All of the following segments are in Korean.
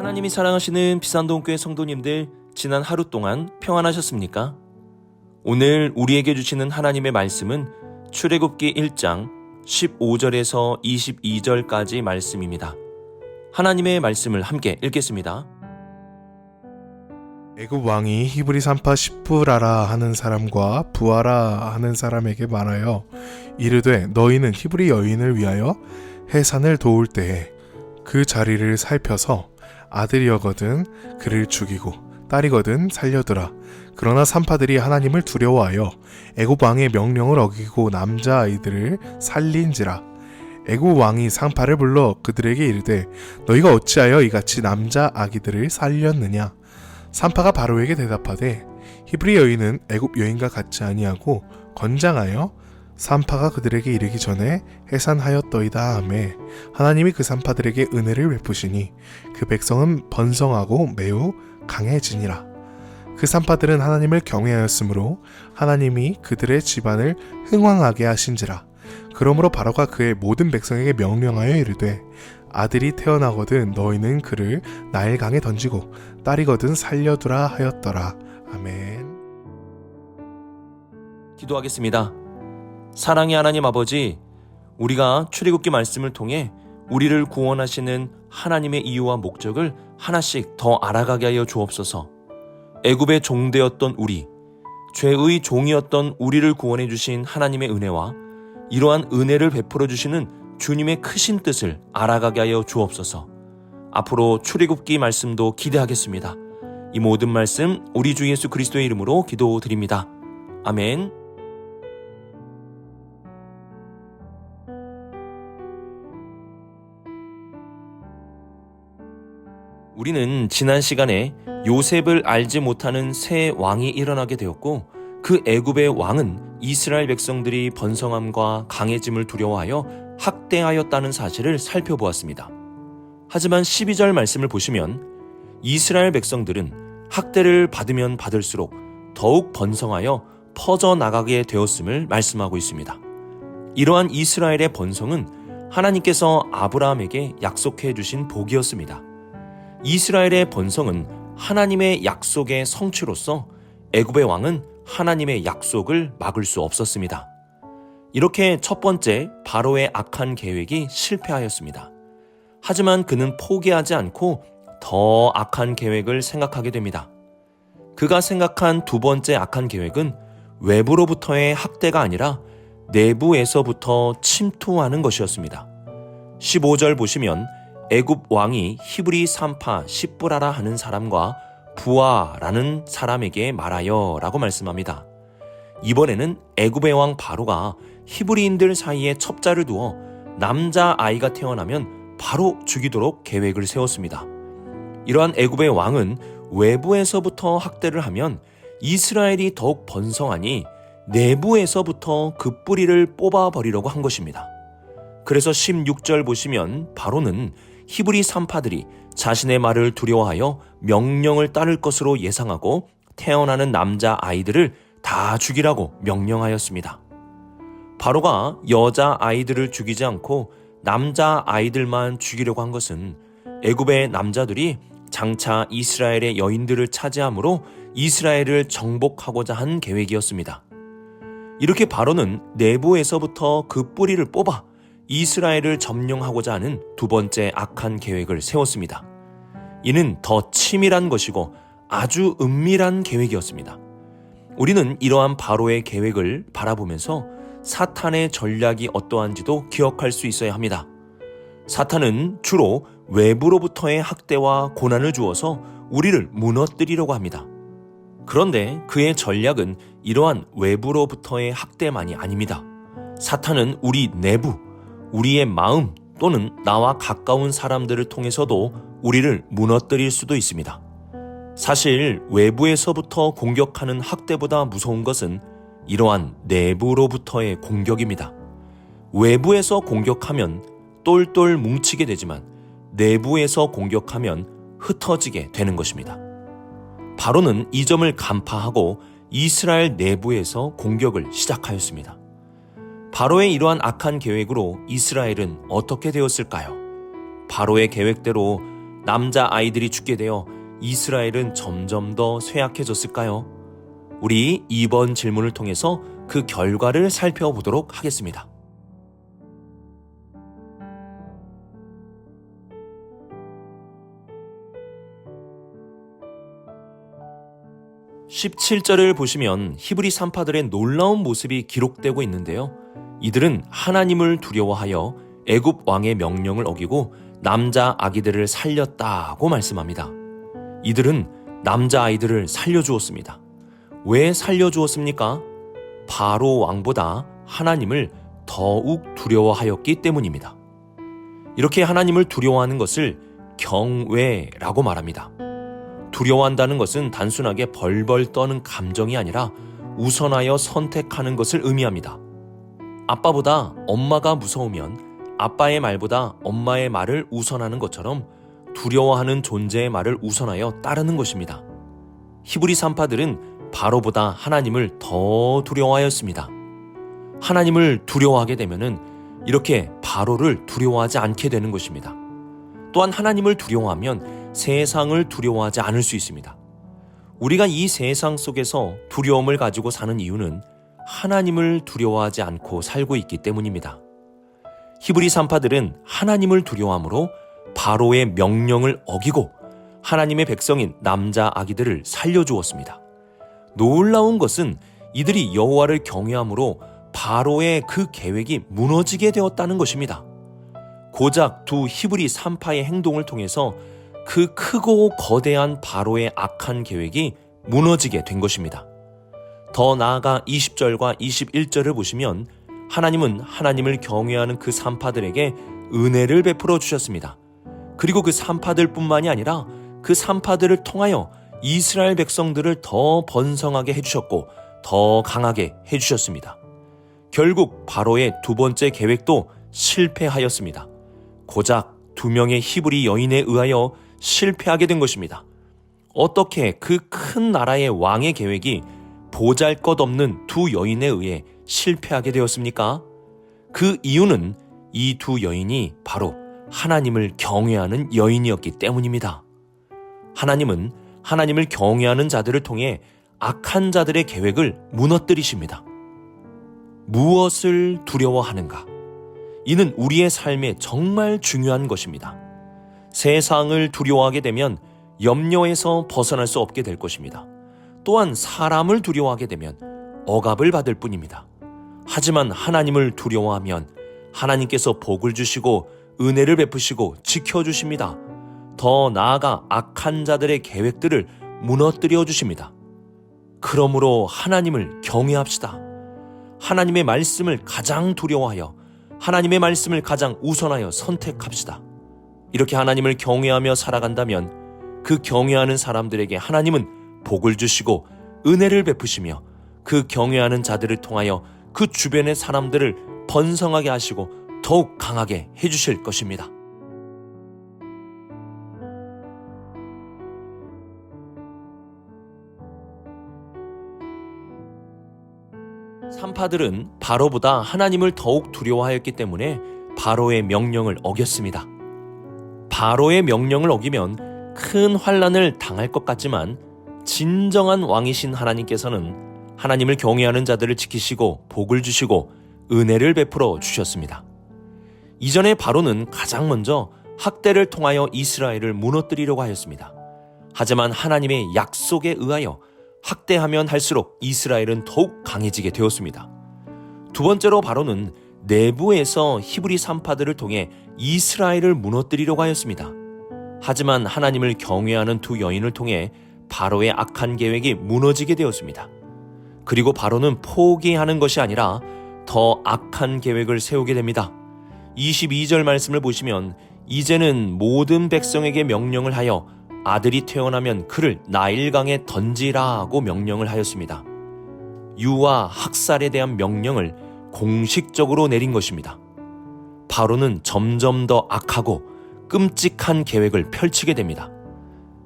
하나님이 사랑하시는 비산동교회 성도님들, 지난 하루 동안 평안하셨습니까? 오늘 우리에게 주시는 하나님의 말씀은 출애굽기 1장 15절에서 22절까지 말씀입니다. 하나님의 말씀을 함께 읽겠습니다. 애굽 왕이 히브리 산파 십부라라 하는 사람과 부하라 하는 사람에게 말하여 이르되 너희는 히브리 여인을 위하여 해산을 도울 때에 그 자리를 살펴서 아들이거든 그를 죽이고 딸이거든 살려두라. 그러나 산파들이 하나님을 두려워하여 애굽 왕의 명령을 어기고 남자 아이들을 살린지라. 애굽 왕이 산파를 불러 그들에게 이르되 너희가 어찌하여 이같이 남자 아기들을 살렸느냐. 산파가 바로에게 대답하되 히브리 여인은 애굽 여인과 같지 아니하고 건장하여 산파가 그들에게 이르기 전에 해산하였더이다 하매 하나님이 그 산파들에게 은혜를 베푸시니 그 백성은 번성하고 매우 강해지니라. 그 산파들은 하나님을 경외하였으므로 하나님이 그들의 집안을 흥왕하게 하신지라. 그러므로 바로가 그의 모든 백성에게 명령하여 이르되 아들이 태어나거든 너희는 그를 나일강에 던지고 딸이거든 살려두라 하였더라. 아멘. 기도하겠습니다. 사랑의 하나님 아버지, 우리가 출애굽기 말씀을 통해 우리를 구원하시는 하나님의 이유와 목적을 하나씩 더 알아가게 하여 주옵소서. 애굽의 종되었던 우리, 죄의 종이었던 우리를 구원해 주신 하나님의 은혜와 이러한 은혜를 베풀어 주시는 주님의 크신 뜻을 알아가게 하여 주옵소서. 앞으로 출애굽기 말씀도 기대하겠습니다. 이 모든 말씀 우리 주 예수 그리스도의 이름으로 기도드립니다. 아멘. 우리는 지난 시간에 요셉을 알지 못하는 새 왕이 일어나게 되었고 그 애굽의 왕은 이스라엘 백성들이 번성함과 강해짐을 두려워하여 학대하였다는 사실을 살펴보았습니다. 하지만 12절 말씀을 보시면 이스라엘 백성들은 학대를 받으면 받을수록 더욱 번성하여 퍼져나가게 되었음을 말씀하고 있습니다. 이러한 이스라엘의 번성은 하나님께서 아브라함에게 약속해 주신 복이었습니다. 이스라엘의 번성은 하나님의 약속의 성취로서 애굽의 왕은 하나님의 약속을 막을 수 없었습니다. 이렇게 첫 번째 바로의 악한 계획이 실패하였습니다. 하지만 그는 포기하지 않고 더 악한 계획을 생각하게 됩니다. 그가 생각한 두 번째 악한 계획은 외부로부터의 학대가 아니라 내부에서부터 침투하는 것이었습니다. 15절 보시면 애굽 왕이 히브리 산파 십부라라 하는 사람과 부하라는 사람에게 말하여 라고 말씀합니다. 이번에는 애굽의 왕 바로가 히브리인들 사이에 첩자를 두어 남자 아이가 태어나면 바로 죽이도록 계획을 세웠습니다. 이러한 애굽의 왕은 외부에서부터 학대를 하면 이스라엘이 더욱 번성하니 내부에서부터 그 뿌리를 뽑아버리려고 한 것입니다. 그래서 16절 보시면 바로는 히브리 산파들이 자신의 말을 두려워하여 명령을 따를 것으로 예상하고 태어나는 남자 아이들을 다 죽이라고 명령하였습니다. 바로가 여자 아이들을 죽이지 않고 남자 아이들만 죽이려고 한 것은 애굽의 남자들이 장차 이스라엘의 여인들을 차지함으로 이스라엘을 정복하고자 한 계획이었습니다. 이렇게 바로는 내부에서부터 그 뿌리를 뽑아 이스라엘을 점령하고자 하는 두 번째 악한 계획을 세웠습니다. 이는 더 치밀한 것이고 아주 은밀한 계획이었습니다. 우리는 이러한 바로의 계획을 바라보면서 사탄의 전략이 어떠한지도 기억할 수 있어야 합니다. 사탄은 주로 외부로부터의 학대와 고난을 주어서 우리를 무너뜨리려고 합니다. 그런데 그의 전략은 이러한 외부로부터의 학대만이 아닙니다. 사탄은 우리 내부, 우리의 마음 또는 나와 가까운 사람들을 통해서도 우리를 무너뜨릴 수도 있습니다. 사실 외부에서부터 공격하는 학대보다 무서운 것은 이러한 내부로부터의 공격입니다. 외부에서 공격하면 똘똘 뭉치게 되지만 내부에서 공격하면 흩어지게 되는 것입니다. 바로는 이 점을 간파하고 이스라엘 내부에서 공격을 시작하였습니다. 바로의 이러한 악한 계획으로 이스라엘은 어떻게 되었을까요? 바로의 계획대로 남자 아이들이 죽게 되어 이스라엘은 점점 더 쇠약해졌을까요? 우리 이번 질문을 통해서 그 결과를 살펴보도록 하겠습니다. 17절을 보시면 히브리 산파들의 놀라운 모습이 기록되고 있는데요. 이들은 하나님을 두려워하여 애굽 왕의 명령을 어기고 남자 아기들을 살렸다고 말씀합니다. 이들은 남자 아이들을 살려주었습니다. 왜 살려주었습니까? 바로 왕보다 하나님을 더욱 두려워하였기 때문입니다. 이렇게 하나님을 두려워하는 것을 경외라고 말합니다. 두려워한다는 것은 단순하게 벌벌 떠는 감정이 아니라 우선하여 선택하는 것을 의미합니다. 아빠보다 엄마가 무서우면 아빠의 말보다 엄마의 말을 우선하는 것처럼 두려워하는 존재의 말을 우선하여 따르는 것입니다. 히브리 산파들은 바로보다 하나님을 더 두려워하였습니다. 하나님을 두려워하게 되면은 이렇게 바로를 두려워하지 않게 되는 것입니다. 또한 하나님을 두려워하면 세상을 두려워하지 않을 수 있습니다. 우리가 이 세상 속에서 두려움을 가지고 사는 이유는 하나님을 두려워하지 않고 살고 있기 때문입니다. 히브리 산파들은 하나님을 두려워함으로 바로의 명령을 어기고 하나님의 백성인 남자 아기들을 살려주었습니다. 놀라운 것은 이들이 여호와를 경외함으로 바로의 그 계획이 무너지게 되었다는 것입니다. 고작 두 히브리 산파의 행동을 통해서 그 크고 거대한 바로의 악한 계획이 무너지게 된 것입니다. 더 나아가 20절과 21절을 보시면 하나님은 하나님을 경외하는 그 산파들에게 은혜를 베풀어 주셨습니다. 그리고 그 산파들뿐만이 아니라 그 산파들을 통하여 이스라엘 백성들을 더 번성하게 해주셨고 더 강하게 해주셨습니다. 결국 바로의 두 번째 계획도 실패하였습니다. 고작 2명의 히브리 여인에 의하여 실패하게 된 것입니다. 어떻게 그 큰 나라의 왕의 계획이 보잘것없는 두 여인에 의해 실패하게 되었습니까? 그 이유는 이 두 여인이 바로 하나님을 경외하는 여인이었기 때문입니다. 하나님은 하나님을 경외하는 자들을 통해 악한 자들의 계획을 무너뜨리십니다. 무엇을 두려워하는가? 이는 우리의 삶에 정말 중요한 것입니다. 세상을 두려워하게 되면 염려에서 벗어날 수 없게 될 것입니다. 또한 사람을 두려워하게 되면 억압을 받을 뿐입니다. 하지만 하나님을 두려워하면 하나님께서 복을 주시고 은혜를 베푸시고 지켜주십니다. 더 나아가 악한 자들의 계획들을 무너뜨려 주십니다. 그러므로 하나님을 경외합시다. 하나님의 말씀을 가장 두려워하여 하나님의 말씀을 가장 우선하여 선택합시다. 이렇게 하나님을 경외하며 살아간다면 그 경외하는 사람들에게 하나님은 복을 주시고 은혜를 베푸시며 그 경외하는 자들을 통하여 그 주변의 사람들을 번성하게 하시고 더욱 강하게 해주실 것입니다. 산파들은 바로보다 하나님을 더욱 두려워하였기 때문에 바로의 명령을 어겼습니다. 바로의 명령을 어기면 큰 환난을 당할 것 같지만 진정한 왕이신 하나님께서는 하나님을 경외하는 자들을 지키시고 복을 주시고 은혜를 베풀어 주셨습니다. 이전에 바로는 가장 먼저 학대를 통하여 이스라엘을 무너뜨리려고 하였습니다. 하지만 하나님의 약속에 의하여 학대하면 할수록 이스라엘은 더욱 강해지게 되었습니다. 두 번째로 바로는 내부에서 히브리 산파들을 통해 이스라엘을 무너뜨리려고 하였습니다. 하지만 하나님을 경외하는 두 여인을 통해 바로의 악한 계획이 무너지게 되었습니다. 그리고 바로는 포기하는 것이 아니라 더 악한 계획을 세우게 됩니다. 22절 말씀을 보시면 이제는 모든 백성에게 명령을 하여 아들이 태어나면 그를 나일강에 던지라고 명령을 하였습니다. 유아 학살에 대한 명령을 공식적으로 내린 것입니다. 바로는 점점 더 악하고 끔찍한 계획을 펼치게 됩니다.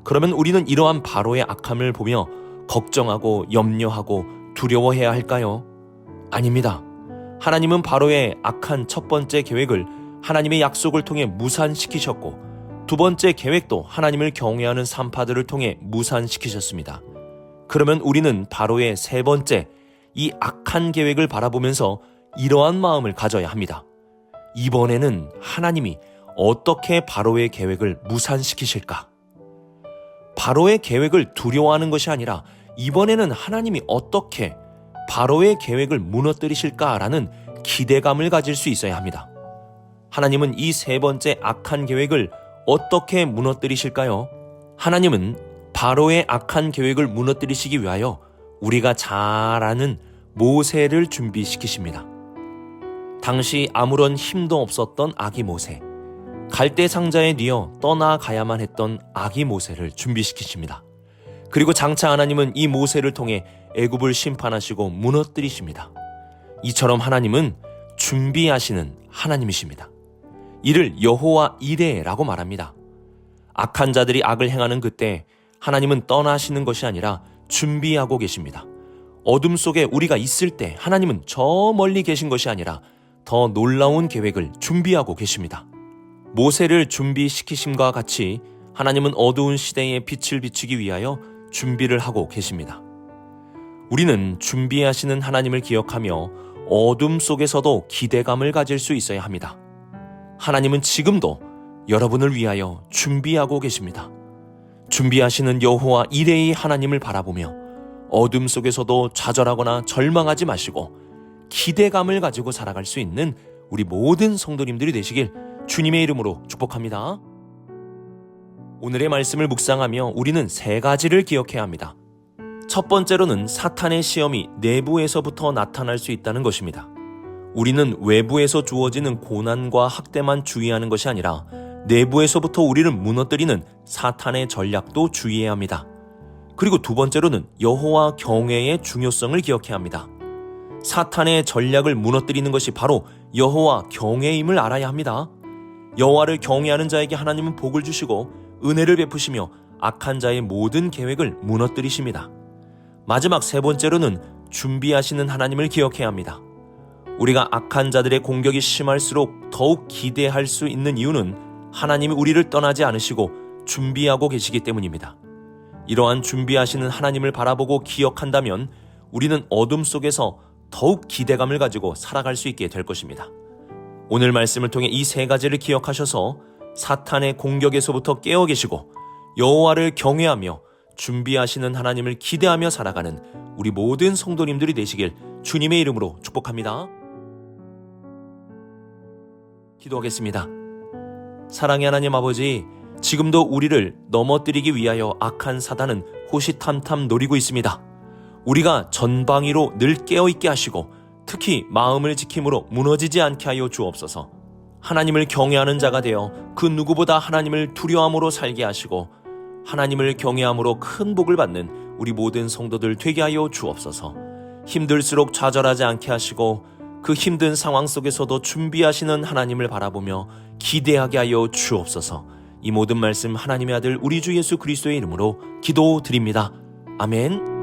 그러면 우리는 이러한 바로의 악함을 보며 걱정하고 염려하고 두려워해야 할까요? 아닙니다. 하나님은 바로의 악한 첫 번째 계획을 하나님의 약속을 통해 무산시키셨고 두 번째 계획도 하나님을 경외하는 산파들을 통해 무산시키셨습니다. 그러면 우리는 바로의 세 번째, 이 악한 계획을 바라보면서 이러한 마음을 가져야 합니다. 이번에는 하나님이 어떻게 바로의 계획을 무산시키실까? 바로의 계획을 두려워하는 것이 아니라 이번에는 하나님이 어떻게 바로의 계획을 무너뜨리실까라는 기대감을 가질 수 있어야 합니다. 하나님은 이 세 번째 악한 계획을 어떻게 무너뜨리실까요? 하나님은 바로의 악한 계획을 무너뜨리시기 위하여 우리가 잘 아는 모세를 준비시키십니다. 당시 아무런 힘도 없었던 아기 모세, 갈대 상자에 뉘어 떠나가야만 했던 아기 모세를 준비시키십니다. 그리고 장차 하나님은 이 모세를 통해 애굽을 심판하시고 무너뜨리십니다. 이처럼 하나님은 준비하시는 하나님이십니다. 이를 여호와 이레라고 말합니다. 악한 자들이 악을 행하는 그때 하나님은 떠나시는 것이 아니라 준비하고 계십니다. 어둠 속에 우리가 있을 때 하나님은 저 멀리 계신 것이 아니라 더 놀라운 계획을 준비하고 계십니다. 모세를 준비시키심과 같이 하나님은 어두운 시대에 빛을 비추기 위하여 준비를 하고 계십니다. 우리는 준비하시는 하나님을 기억하며 어둠 속에서도 기대감을 가질 수 있어야 합니다. 하나님은 지금도 여러분을 위하여 준비하고 계십니다. 준비하시는 여호와 이레의 하나님을 바라보며 어둠 속에서도 좌절하거나 절망하지 마시고 기대감을 가지고 살아갈 수 있는 우리 모든 성도님들이 되시길 주님의 이름으로 축복합니다. 오늘의 말씀을 묵상하며 우리는 세 가지를 기억해야 합니다. 첫 번째로는 사탄의 시험이 내부에서부터 나타날 수 있다는 것입니다. 우리는 외부에서 주어지는 고난과 학대만 주의하는 것이 아니라 내부에서부터 우리를 무너뜨리는 사탄의 전략도 주의해야 합니다. 그리고 두 번째로는 여호와 경외의 중요성을 기억해야 합니다. 사탄의 전략을 무너뜨리는 것이 바로 여호와 경외임을 알아야 합니다. 여호와를 경외하는 자에게 하나님은 복을 주시고 은혜를 베푸시며 악한 자의 모든 계획을 무너뜨리십니다. 마지막 세 번째로는 준비하시는 하나님을 기억해야 합니다. 우리가 악한 자들의 공격이 심할수록 더욱 기대할 수 있는 이유는 하나님이 우리를 떠나지 않으시고 준비하고 계시기 때문입니다. 이러한 준비하시는 하나님을 바라보고 기억한다면 우리는 어둠 속에서 더욱 기대감을 가지고 살아갈 수 있게 될 것입니다. 오늘 말씀을 통해 이 세 가지를 기억하셔서 사탄의 공격에서부터 깨어 계시고 여호와를 경외하며 준비하시는 하나님을 기대하며 살아가는 우리 모든 성도님들이 되시길 주님의 이름으로 축복합니다. 기도하겠습니다. 사랑의 하나님 아버지, 지금도 우리를 넘어뜨리기 위하여 악한 사단은 호시탐탐 노리고 있습니다. 우리가 전방위로 늘 깨어있게 하시고 특히 마음을 지킴으로 무너지지 않게 하여 주옵소서. 하나님을 경외하는 자가 되어 그 누구보다 하나님을 두려움으로 살게 하시고 하나님을 경외함으로 큰 복을 받는 우리 모든 성도들 되게 하여 주옵소서. 힘들수록 좌절하지 않게 하시고 그 힘든 상황 속에서도 준비하시는 하나님을 바라보며 기대하게 하여 주옵소서. 이 모든 말씀 하나님의 아들 우리 주 예수 그리스도의 이름으로 기도드립니다. 아멘.